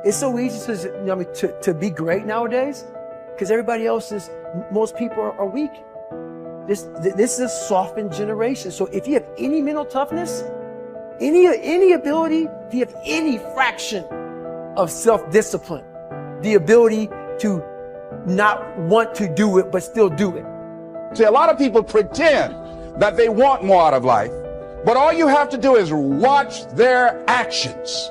It's so easy to be great nowadays because most people are weak. This is a softened generation. So if you have any mental toughness, any ability, if you have any fraction of self-discipline, the ability to not want to do it but still do it. See, a lot of people pretend that they want more out of life, but all you have to do is watch their actions.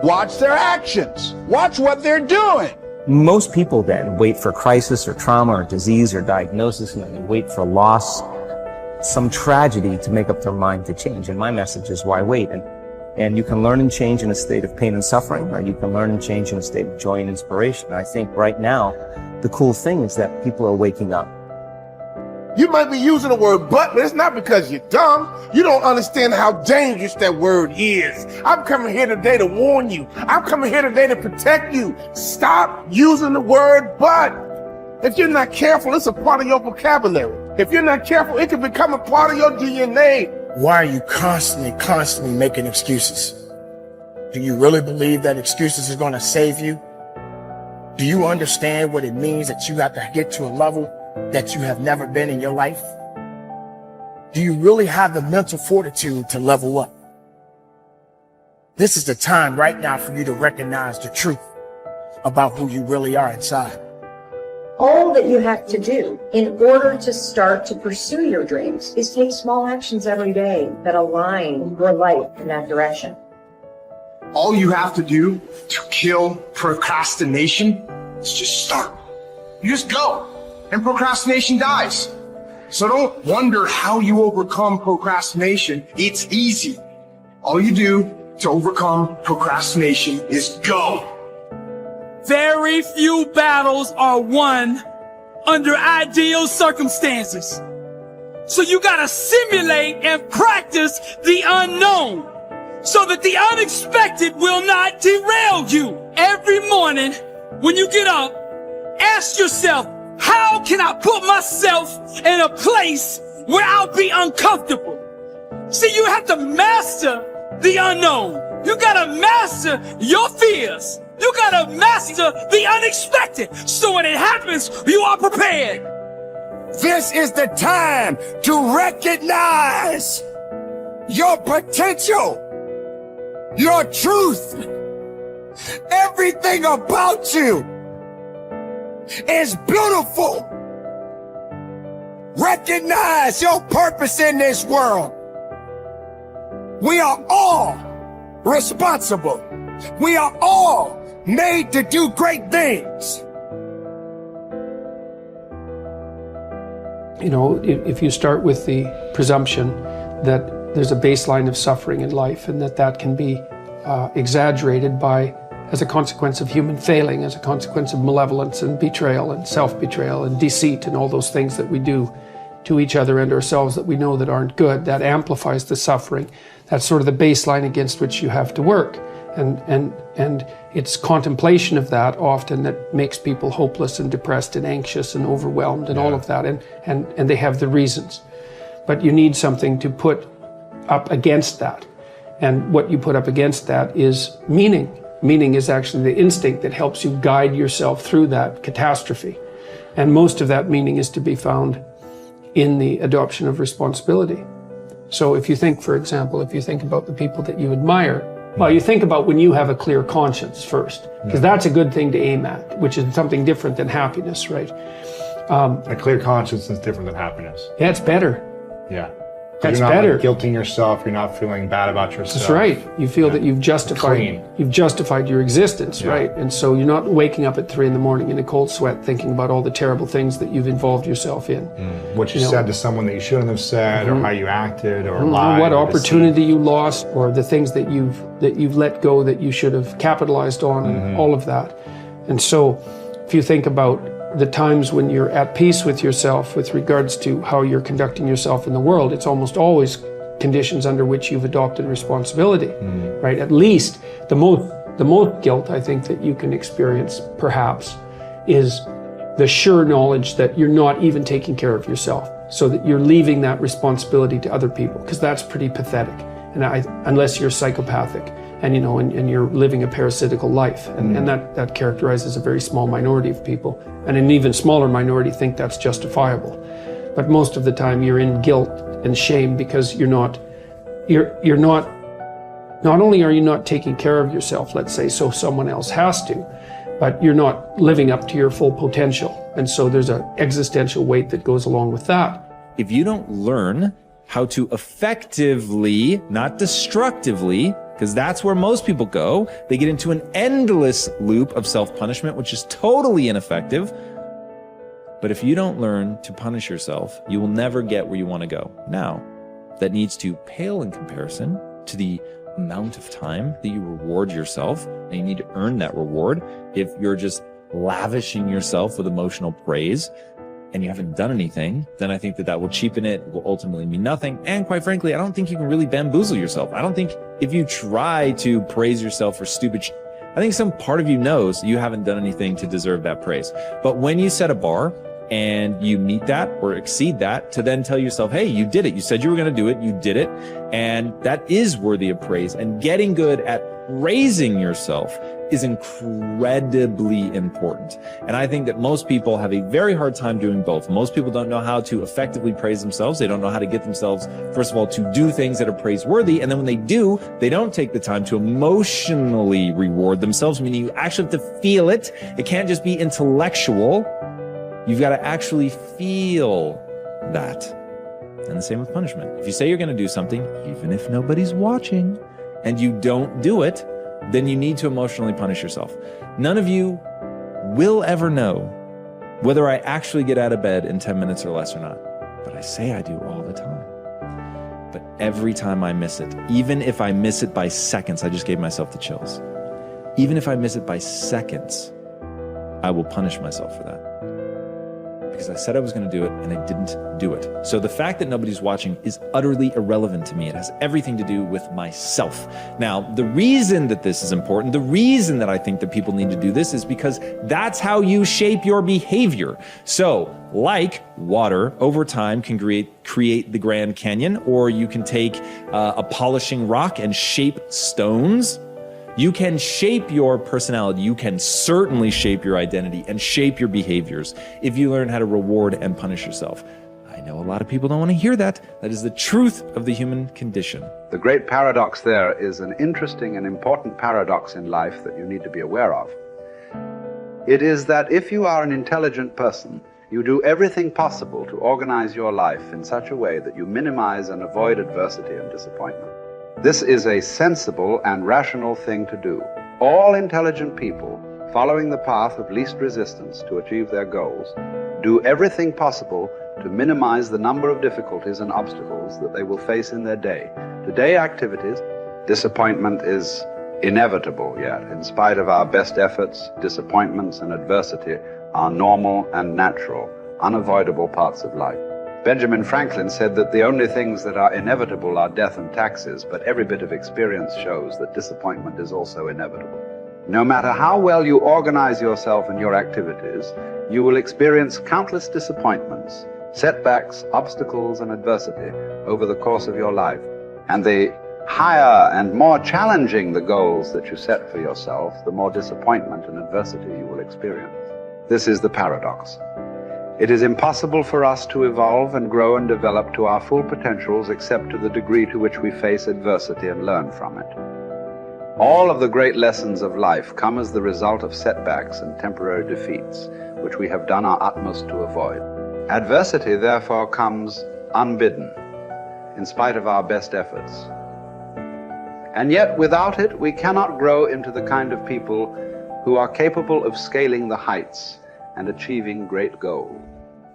Watch their actions. Watch what they're doing. Most people then wait for crisis or trauma or disease or diagnosis, and then they wait for loss, some tragedy to make up their mind to change. And my message is, why wait? And you can learn and change in a state of pain and suffering, or you can learn and change in a state of joy and inspiration. And I think right now, the cool thing is that people are waking up. You might be using the word but it's not because you're dumb. You don't understand how dangerous that word is. I'm coming here today to warn you. I'm coming here today to protect you. Stop using the word but. If you're not careful, it's a part of your vocabulary. If you're not careful, it can become a part of your DNA. Why are you constantly making excuses? Do you really believe that excuses are going to save you? Do you understand what it means that you have to get to a level that you have never been in your life? Do you really have the mental fortitude to level up? This is the time right now for you to recognize the truth about who you really are inside. All that you have to do in order to start to pursue your dreams is take small actions every day that align your life in that direction. All you have to do to kill procrastination is just start. You just go, and procrastination dies. So don't wonder how you overcome procrastination. It's easy. All you do to overcome procrastination is go. Very few battles are won under ideal circumstances. So you gotta simulate and practice the unknown so that the unexpected will not derail you. Every morning when you get up, ask yourself, how can I put myself in a place where I'll be uncomfortable? See, you have to master the unknown. You gotta master your fears. You gotta master the unexpected. So when it happens, you are prepared. This is the time to recognize your potential, your truth. Everything about you is beautiful. Recognize your purpose in this world. We are all responsible. We are all made to do great things. You know, if you start with the presumption that there's a baseline of suffering in life and that can be exaggerated as a consequence of human failing, as a consequence of malevolence and betrayal and self-betrayal and deceit and all those things that we do to each other and ourselves that we know that aren't good, that amplifies the suffering. That's sort of the baseline against which you have to work. And it's contemplation of that often that makes people hopeless and depressed and anxious and overwhelmed and all of that, and they have the reasons. But you need something to put up against that. And what you put up against that is meaning. Meaning is actually the instinct that helps you guide yourself through that catastrophe. And most of that meaning is to be found in the adoption of responsibility. So if you think, for example, if you think about the people that you admire, well, you think about when you have a clear conscience first, because that's a good thing to aim at, which is something different than happiness, right? A clear conscience is different than happiness. Yeah, it's better. Yeah. That's you're not better. Like guilting yourself. You're not feeling bad about yourself. That's right. You feel that you've justified your existence, right? And so you're not waking up at 3 a.m. in a cold sweat thinking about all the terrible things that you've involved yourself in. What you said to someone that you shouldn't have said, or how you acted, or lied. What opportunity you lost, or the things that you've let go that you should have capitalized on, and all of that. And so if you think about the times when you're at peace with yourself with regards to how you're conducting yourself in the world, it's almost always conditions under which you've adopted responsibility, right? At least the most guilt I think that you can experience perhaps is the sure knowledge that you're not even taking care of yourself, so that you're leaving that responsibility to other people, because that's pretty pathetic. And unless you're psychopathic. and you're living a parasitical life, and that characterizes a very small minority of people, and an even smaller minority think that's justifiable. But most of the time you're in guilt and shame because not only are you not taking care of yourself, let's say, so someone else has to, but you're not living up to your full potential. And so there's an existential weight that goes along with that. If you don't learn how to effectively, not destructively, because that's where most people go, they get into an endless loop of self-punishment, which is totally ineffective. But if you don't learn to punish yourself, you will never get where you want to go. Now, that needs to pale in comparison to the amount of time that you reward yourself, and you need to earn that reward. If you're just lavishing yourself with emotional praise and you haven't done anything, then I think that will cheapen it, will ultimately mean nothing. And quite frankly, I don't think you can really bamboozle yourself. I don't think if you try to praise yourself for stupid shit, I think some part of you knows you haven't done anything to deserve that praise. But when you set a bar and you meet that or exceed that, to then tell yourself, hey, you did it. You said you were going to do it. You did it. And that is worthy of praise. And getting good at praising yourself is incredibly important. And I think that most people have a very hard time doing both. Most people don't know how to effectively praise themselves. They don't know how to get themselves, first of all, to do things that are praiseworthy. And then when they do, they don't take the time to emotionally reward themselves, meaning you actually have to feel it. It can't just be intellectual. You've got to actually feel that. And the same with punishment. If you say you're going to do something, even if nobody's watching, and you don't do it, then you need to emotionally punish yourself. None of you will ever know whether I actually get out of bed in 10 minutes or less or not. But I say I do all the time. But every time I miss it, even if I miss it by seconds, I just gave myself the chills. Even if I miss it by seconds, I will punish myself for that. Because I said I was going to do it and I didn't do it. So the fact that nobody's watching is utterly irrelevant to me. It has everything to do with myself. Now, the reason that this is important, the reason that I think that people need to do this is because that's how you shape your behavior. So, like water, over time can create the Grand Canyon, or you can take a polishing rock and shape stones. You can shape your personality. You can certainly shape your identity and shape your behaviors if you learn how to reward and punish yourself. I know a lot of people don't want to hear that. That is the truth of the human condition. The great paradox there is an interesting and important paradox in life that you need to be aware of. It is that if you are an intelligent person, you do everything possible to organize your life in such a way that you minimize and avoid adversity and disappointment. This is a sensible and rational thing to do. All intelligent people, following the path of least resistance to achieve their goals, do everything possible to minimize the number of difficulties and obstacles that they will face in their day. Today activities, disappointment is inevitable yet. In spite of our best efforts, disappointments and adversity are normal and natural, unavoidable parts of life. Benjamin Franklin said that the only things that are inevitable are death and taxes, but every bit of experience shows that disappointment is also inevitable. No matter how well you organize yourself and your activities, you will experience countless disappointments, setbacks, obstacles, and adversity over the course of your life. And the higher and more challenging the goals that you set for yourself, the more disappointment and adversity you will experience. This is the paradox. It is impossible for us to evolve and grow and develop to our full potentials except to the degree to which we face adversity and learn from it. All of the great lessons of life come as the result of setbacks and temporary defeats, which we have done our utmost to avoid. Adversity, therefore, comes unbidden, in spite of our best efforts. And yet, without it, we cannot grow into the kind of people who are capable of scaling the heights and achieving great goals.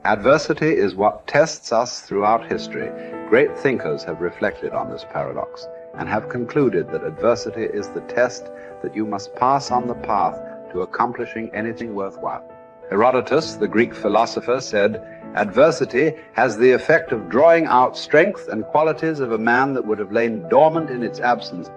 Adversity is what tests us throughout history. Great thinkers have reflected on this paradox and have concluded that adversity is the test that you must pass on the path to accomplishing anything worthwhile. Herodotus, the Greek philosopher, said, "Adversity has the effect of drawing out strength and qualities of a man that would have lain dormant in its absence."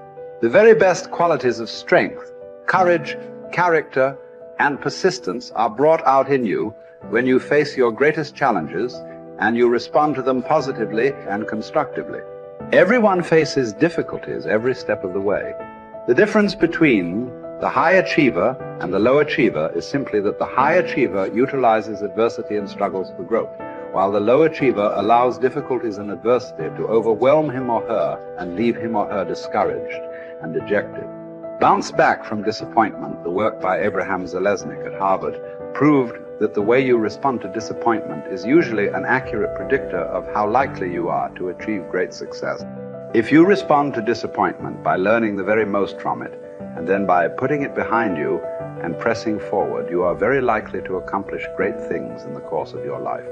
The very best qualities of strength, courage, character, and persistence are brought out in you when you face your greatest challenges and you respond to them positively and constructively. Everyone faces difficulties every step of the way. The difference between the high achiever and the low achiever is simply that the high achiever utilizes adversity and struggles for growth, while the low achiever allows difficulties and adversity to overwhelm him or her and leave him or her discouraged and dejected. Bounce Back from Disappointment, the work by Abraham Zeleznik at Harvard, proved that the way you respond to disappointment is usually an accurate predictor of how likely you are to achieve great success. If you respond to disappointment by learning the very most from it, and then by putting it behind you and pressing forward, you are very likely to accomplish great things in the course of your life.